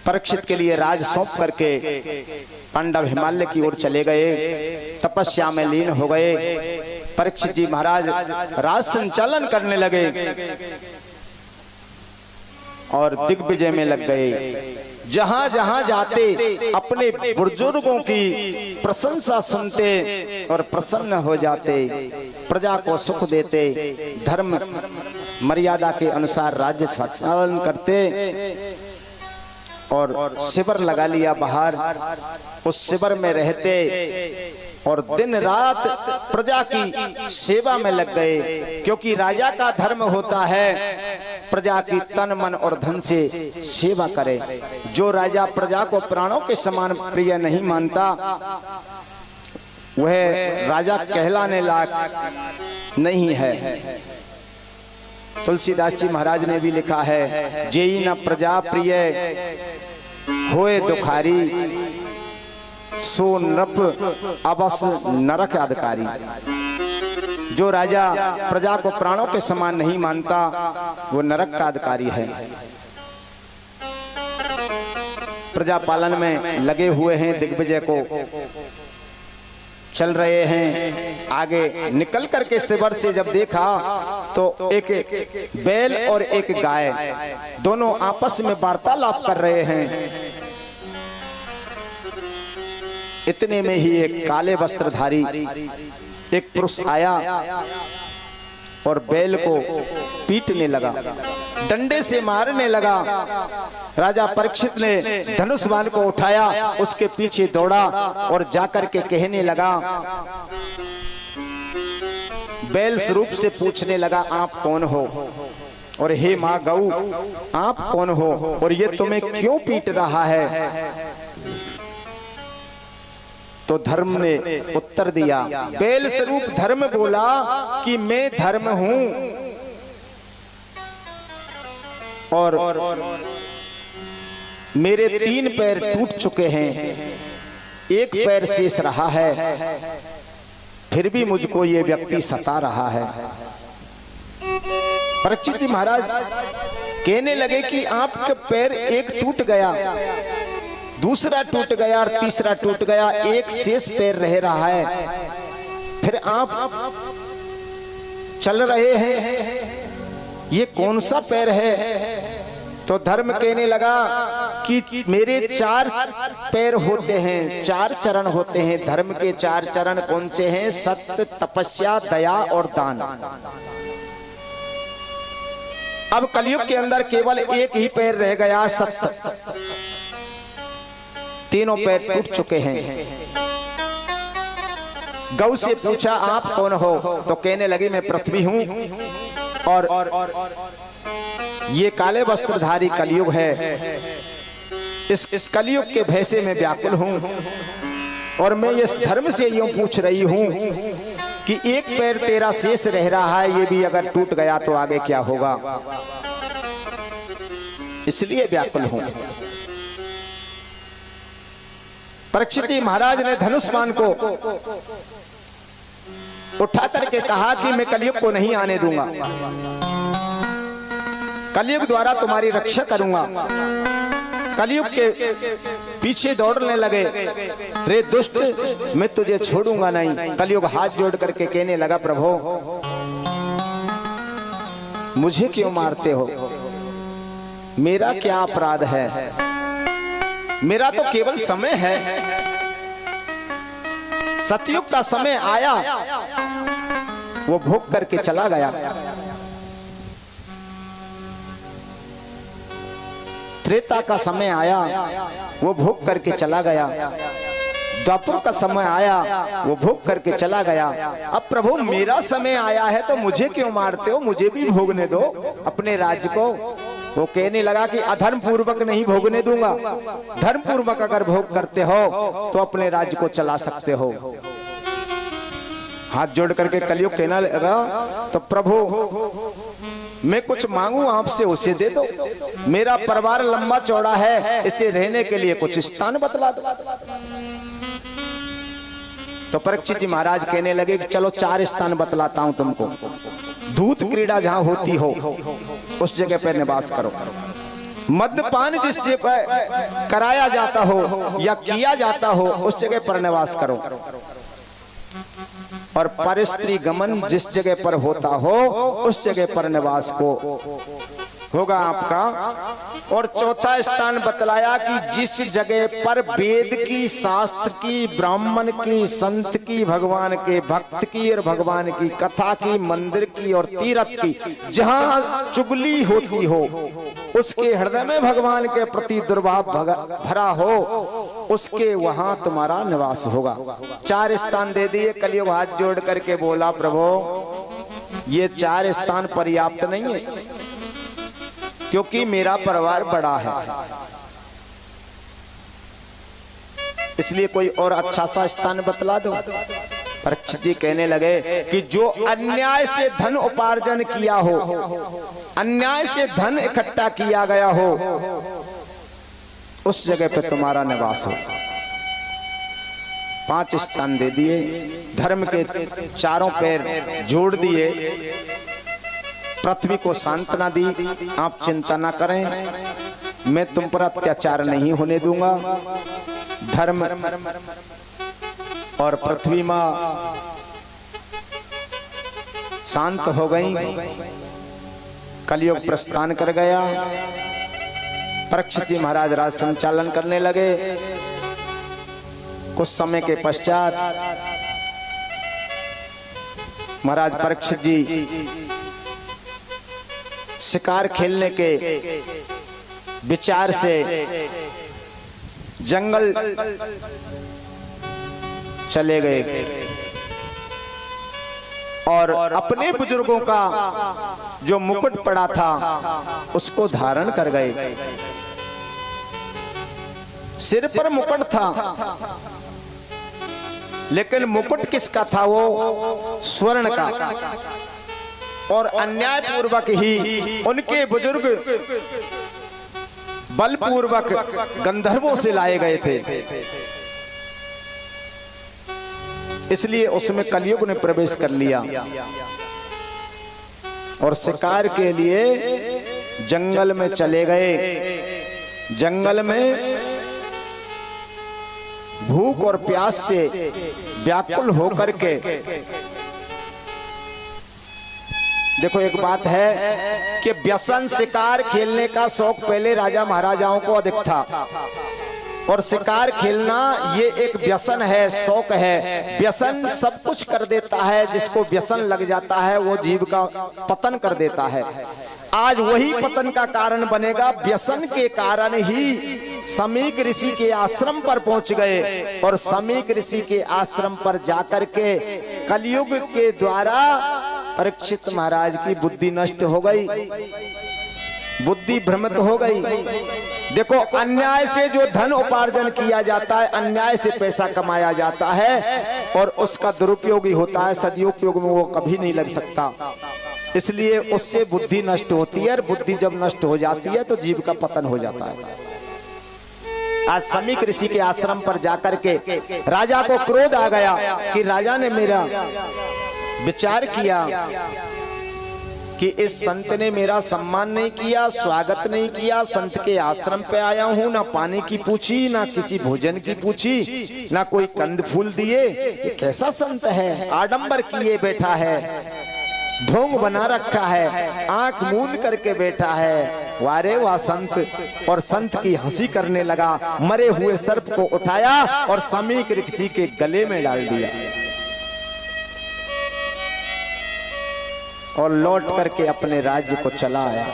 परीक्षित के लिए राज सौंप करके पांडव हिमालय की ओर चले गए, तपस्या में लीन हो गए। परीक्षित जी महाराज राज संचालन करने लगे और दिग्विजय में लग गए। जहां जहां जाते अपने बुजुर्गों की प्रशंसा सुनते और प्रसन्न हो जाते, प्रजा को सुख देते, धर्म मर्यादा के अनुसार राज्य संचालन करते और शिविर लगा लिया बाहर, उस शिविर में रहते और दिन रात प्रजा की सेवा में लग गए। क्योंकि राजा का धर्म होता है प्रजा की तन मन और धन से सेवा करे। जो राजा प्रजा को प्राणों के समान प्रिय नहीं मानता वह राजा कहलाने लायक नहीं है। तुलसीदास जी महाराज ने भी लिखा है, जेई न प्रजा प्रिय होए दुखारी, सो नृप अवस नरक अधिकारी। जो राजा प्रजा को प्राणों के समान नहीं मानता वो नरक का अधिकारी है। प्रजा पालन में लगे हुए हैं, दिग्विजय को चल रहे हैं। आगे निकल करके शिविर से जब देखा तो एक बैल और एक गाय दोनों आपस में वार्तालाप कर रहे हैं। इतने में ही एक काले वस्त्रधारी एक पुरुष आया और बैल को पीटने लगा, डंडे से मारने लगा। राजा परीक्षित ने धनुष बाण को उठाया, उसके पीछे दौड़ा और जाकर के कहने लगा, बैल स्वरूप से पूछने लगा, आप कौन हो? और हे माँ गौ, आप कौन हो और ये तुम्हें क्यों पीट रहा है? तो धर्म ने उत्तर दिया, बैल स्वरूप धर्म बोला कि मैं धर्म हूं और मेरे 3 पैर टूट चुके हैं, एक पैर शेष रहा है, फिर भी मुझको ये व्यक्ति सता रहा है। परीक्षित जी महाराज कहने लगे कि आपका पैर एक टूट गया, दूसरा टूट गया और तीसरा टूट गया, एक शेष पैर रह रहा है, फिर आप चल रहे हैं, ये कौन सा पैर है? तो धर्म कहने लगा कि मेरे 4 पैर होते हैं, 4 चरण होते हैं। धर्म के 4 चरण कौन से हैं? सत्य, तपस्या, दया और दान। अब कलयुग के अंदर केवल एक ही पैर रह गया, सत्य। तीनों पैर टूट चुके हैं। गौ से पूछा, आप कौन हो? तो कहने लगी, मैं पृथ्वी हूं और ये काले वस्त्रधारी कलयुग है। इस कलयुग के भय से मैं व्याकुल हूं और मैं इस धर्म से यूं पूछ रही हूं कि एक पैर तेरा शेष रह रहा है, ये भी अगर टूट गया तो आगे क्या होगा? इसलिए व्याकुल हूं। परीक्षित जी महाराज ने धनुष बाण को उठा करके कहा कि मैं कलयुग को नहीं आने दूंगा, कलयुग द्वारा तुम्हारी रक्षा करूंगा। कलयुग के पीछे दौड़ने लगे, रे दुष्ट मैं तुझे छोड़ूंगा नहीं। कलयुग हाथ जोड़ करके कहने लगा, प्रभु मुझे क्यों मारते हो? मेरा क्या अपराध है? मेरा तो केवल समय है। सतयुग का समय आया, वो भोग करके चला गया। त्रेता का समय आया, वो भोग करके चला गया। द्वापर का समय आया, वो भोग करके चला गया। अब प्रभु मेरा समय आया है तो मुझे क्यों मारते हो? मुझे भी भोगने दो अपने राज्य को। वो कहने लगा कि अधर्म पूर्वक नहीं भोगने दूंगा, धर्म पूर्वक अगर भोग करते हो तो अपने राज्य को चला सकते हो। हाथ जोड़ करके कलयुग कहने लगा, तो प्रभु मैं कुछ मांगू आपसे, उसे दे दो। मेरा परिवार लंबा चौड़ा है, इसे रहने के लिए कुछ स्थान बतला दो। तो परीक्षित जी महाराज कहने लगे कि चलो 4 स्थान बतलाता हूं तुमको। दूत क्रीड़ा जहां होती हो उस जगह पर निवास करो। मद्यपान जिस जगह पर कराया जाता हो या किया जाता हो उस जगह पर निवास करो, और परस्त्री गमन जिस जगह पर होता हो उस जगह पर निवास को होगा आपका। और चौथा स्थान बतलाया कि जिस जगह पर वेद की, शास्त्र की, ब्राह्मण की, संत की, भगवान के भक्त की और भगवान की कथा की, मंदिर की और तीर्थ की जहां चुगली होती हो, उसके हृदय में भगवान के प्रति दुर्भाव भरा हो, उसके वहां तुम्हारा निवास होगा। 4 स्थान दे दिए। कलियुग हाथ जोड़ करके बोला, प्रभु ये 4 स्थान पर्याप्त नहीं है, क्योंकि मेरा परिवार बड़ा है, इसलिए कोई और अच्छा सा स्थान बतला दो। परीक्षित जी कहने लगे कि जो अन्याय से धन उपार्जन किया हो, अन्याय से धन इकट्ठा किया गया हो, उस जगह पे तुम्हारा निवास हो। 5 स्थान दे दिए, धर्म के चारों पैर जोड़ दिए, पृथ्वी को सांत्वना दी, आप चिंता ना करें, मैं तुम पर अत्याचार नहीं होने दूंगा। धर्म और पृथ्वी मां शांत हो गई, कलयुग प्रस्थान कर गया। परीक्षित जी महाराज राज संचालन करने लगे। कुछ समय के पश्चात महाराज परीक्षित जी शिकार खेलने के विचार से जंगल चले गए और अपने बुजुर्गों का जो मुकुट पड़ा था उसको धारण कर गए। सिर पर मुकुट था, लेकिन मुकुट किसका था? वो स्वर्ण का। और अन्याय पूर्वक ही उनके बुजुर्ग बलपूर्वक गंधर्वों से लाए गए थे, इसलिए उसमें कलयुग ने प्रवेश कर लिया और शिकार के लिए जंगल में चले गए। जंगल में भूख और प्यास से व्याकुल होकर के, देखो एक बात है कि व्यसन, शिकार खेलने का शौक पहले राजा महाराजाओं को अधिक था, और शिकार खेलना ये एक व्यसन है, शौक है। व्यसन सब कुछ कर देता है, जिसको व्यसन लग जाता है वो जीव का पतन कर देता है। आज वही पतन का कारण बनेगा। व्यसन के कारण ही समीक ऋषि के आश्रम पर पहुंच गए, और समीक ऋषि के आश्रम पर जाकर के कलयुग के द्वारा परीक्षित महाराज की बुद्धि नष्ट हो गई, बुद्धि भ्रमित हो गई। देखो, अन्याय से जो धन उपार्जन किया जाता है, अन्याय से पैसा कमाया जाता है और उसका दुरुपयोग ही होता है, सदुपयोग में वो कभी नहीं लग सकता। इसलिए उससे बुद्धि नष्ट होती है, और बुद्धि जब नष्ट हो जाती है तो जीव का पतन हो जाता है। आज समीक ऋषि के आश्रम पर जाकर के राजा को क्रोध आ गया कि राजा ने मेरा विचार किया कि इस संत ने मेरा सम्मान नहीं किया, स्वागत नहीं किया। संत के आश्रम पे आया हूँ, ना पानी की पूछी, ना किसी भोजन की पूछी, ना कोई कंद फूल दिए। ये कैसा संत है? आडंबर किए बैठा है, ढोंग बना रखा है, आंख मूंद करके बैठा है। वारे वाह संत! और संत की हंसी करने लगा। मरे हुए सर्प को उठाया और समीक ऋषि के गले में डाल दिया और लौट करके अपने राज्य को चला आया।